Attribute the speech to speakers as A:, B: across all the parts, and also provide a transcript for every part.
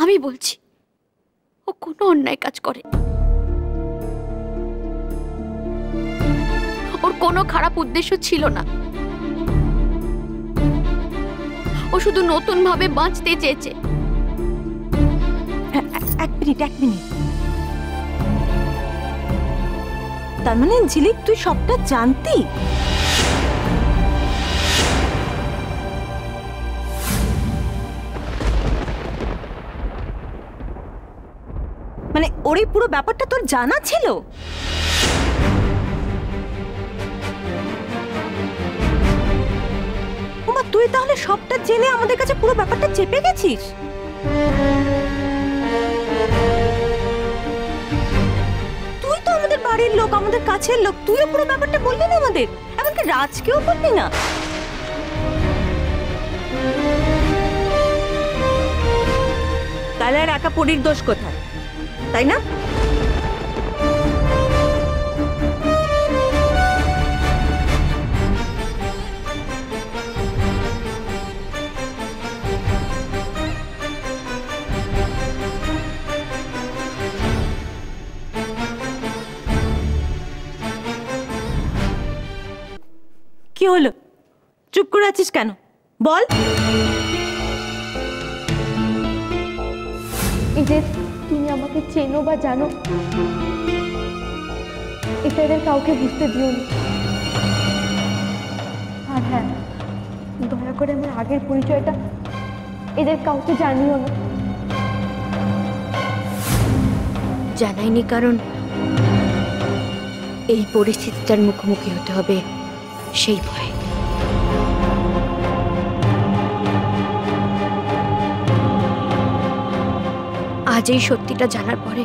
A: আমি বলছি ও কোনো অন্যায় কাজ করে, ওর কোনো খারাপ উদ্দেশ্য ছিল না। ও শুধু নতুন ভাবে বাঁচতে চেয়েছে।
B: এক মিনিট। তার মানে ঝিলিক তুই সবটা জানতি? মানে ওর এই পুরো ব্যাপারটা তোর জানা ছিল? ওমা, তুই তাহলে সবটা জেনে আমাদের কাছে পুরো ব্যাপারটা চেপে গেছিস? তুই তো আমাদের বাড়ির লোক, আমাদের কাছের লোক, তুইও পুরো ব্যাপারটা বললি না আমাদের, এমনকি রাজকেও বললি না। তাহলে আর একা পরীর দোষ কোথায়, তাই না? কি হলো, চুপ করে আছিস কেন? বল।
A: এই যে তুমি আমাকে চেনো বা জানো, এটা এদের কাউকে বুঝতে দিও না। আর হ্যাঁ, দয়া করে আমার আগের পরিচয়টা এদের কাউকে জানিও না। জানাইনি কারণ এই পরিস্থিতিটার মুখোমুখি হতে হবে সেই ভয়ে। আজ এই সত্যিটা জানার পরে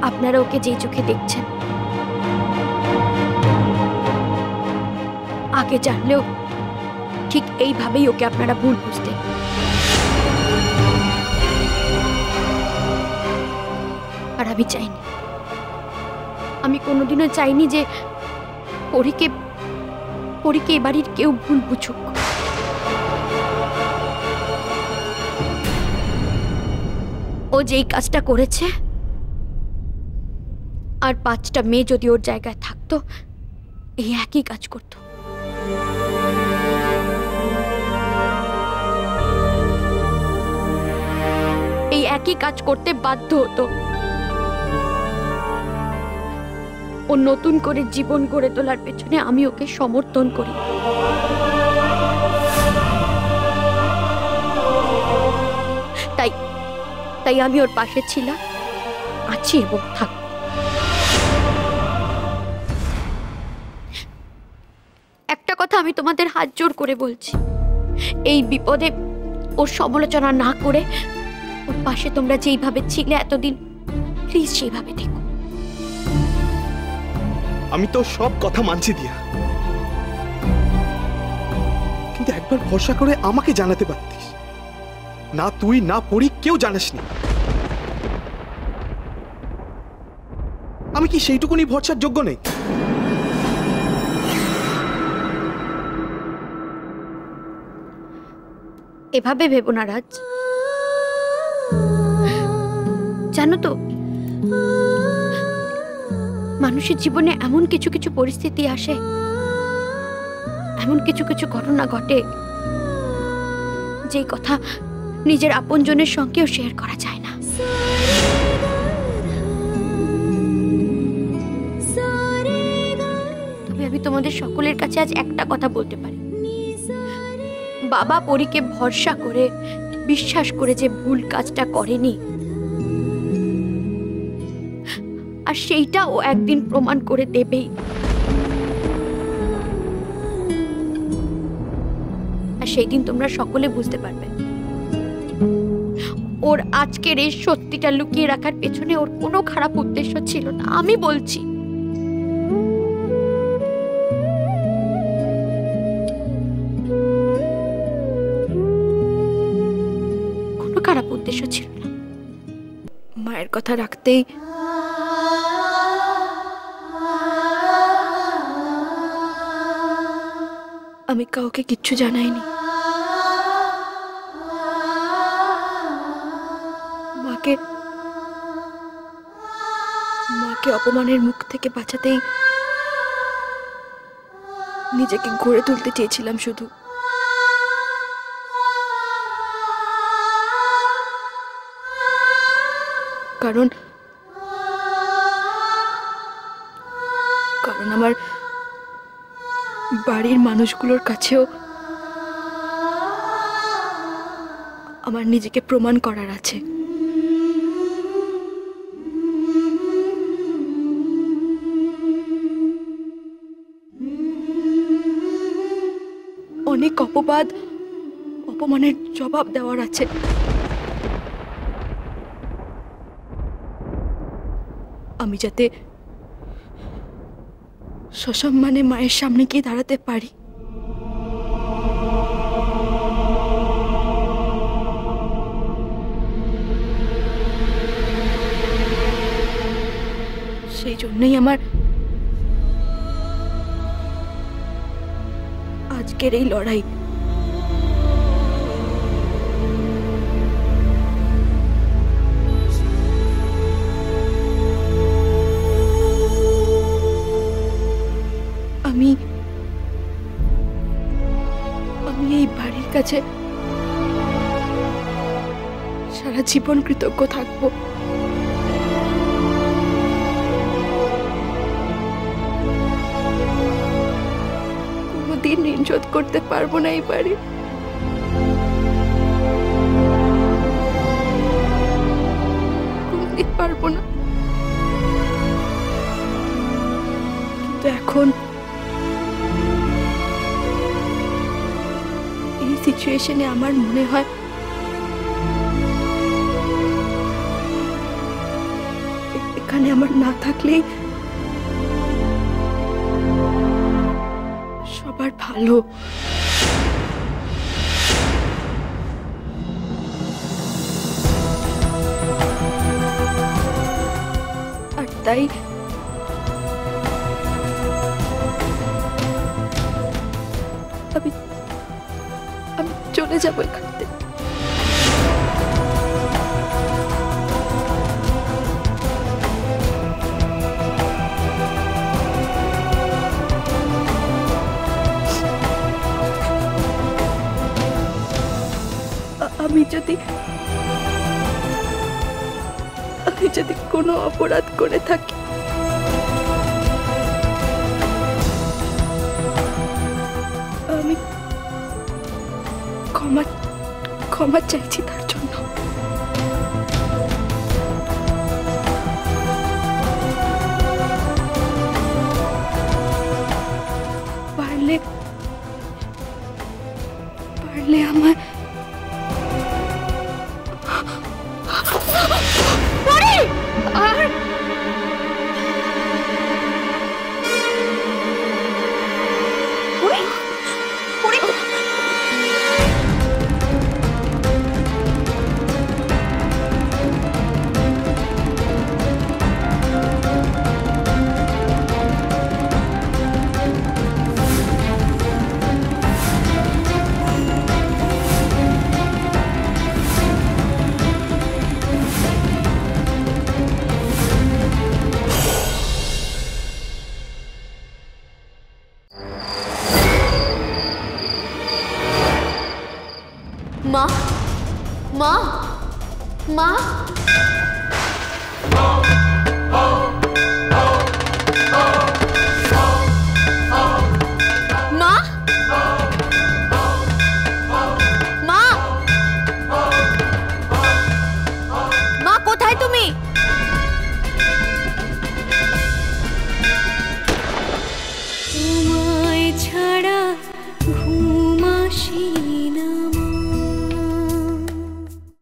A: আপনারা ওকে যেই চোখে দেখছেন, আগে জানলেও ঠিক এইভাবেই ওকে আপনারা ভুল বুঝতেন। আর আমি চাইনি, আমি কোনোদিনও চাইনি যে পরীকে এ বাড়ির কেউ ভুল বুঝুক। ও যেই কাজটা করেছে, আর 5টা মেয়ে যদি ওর জায়গায় থাকতো এই একই কাজ করতো। এই একই কাজ করতে বাধ্য হতো। ও নতুন করে জীবন গড়ে তোলার পেছনে আমি ওকে সমর্থন করি। তাই আমি ওর পাশে ছিলাম, আছি এবং থাকব। একটা কথা আমি তোমাদের হাত জোড় করে বলছি, এই বিপদে ওর সমালোচনা না করে ওর পাশে তোমরা যেইভাবে ছিলে এতদিন, প্লিজ সেইভাবে দেখো।
C: আমি তো সব কথা মানছি দিয়া, কিন্তু একবার ভরসা করে আমাকে জানাতে পারতিস। না তুই না পড়ি কেউ জানাসনি। আমি কি সেইটুকুনি ভরসার যোগ্য নেই?
A: এভাবে ভেবো না রাজ, জানো তো মানুষের জীবনে এমন কিছু কিছু পরিস্থিতি আসে, এমন কিছু কিছু ঘটনা ঘটে যে কথা নিজের আপনজনের সঙ্গেও শেয়ার করা যায় না। তবে আমি তোমাদের সকলের কাছে আজ একটা কথা বলতে পারি, বাবা পরীকে ভরসা করে বিশ্বাস করে যে ভুল কাজটা করেনি, আর সেইটা ও একদিন প্রমাণ করে দেবেই। আর সেই দিন তোমরা সকলে বুঝতে পারবে ওর আজকের এই সত্যিটা লুকিয়ে রাখার পেছনে ওর কোনো খারাপ উদ্দেশ্য ছিল না। আমি বলছি কোনো খারাপ উদ্দেশ্য ছিল না। মায়ের কথা রাখতেই আমি কাউকে কিচ্ছু জানাইনি। মাকে অপমানের মুখ থেকে বাঁচাতেই নিজেকে গড়ে তুলতে চেয়েছিলাম শুধু। কারণ আমার বাড়ির মানুষগুলোর কাছেও আমার নিজেকে প্রমাণ করার আছে। অনেক অপমানের জবাব দেওয়ার আছে। আমি যাতে সসম্মানে মায়ের সামনে গিয়ে দাঁড়াতে পারি। সেই জন্যই আমার আজকের এই লড়াই। আমি এই বাড়ির কাছে সারা জীবন কৃতজ্ঞ থাকবো। কোনোদিন ঋণ শোধ করতে পারবো না এই বাড়ি। কোনোদিন পারবো না। কিন্তু এখন এই সিচুয়েশনে আমার মনে হয় এখানে আমার না থাকলেই সবার ভালো। আর তাই আমি চলে যাবো এখান থেকে। আমি যদি কোনো অপরাধ করে থাকি, আমি ক্ষমা চাইছি তার জন্য। পারলে আমার আর মা মা মা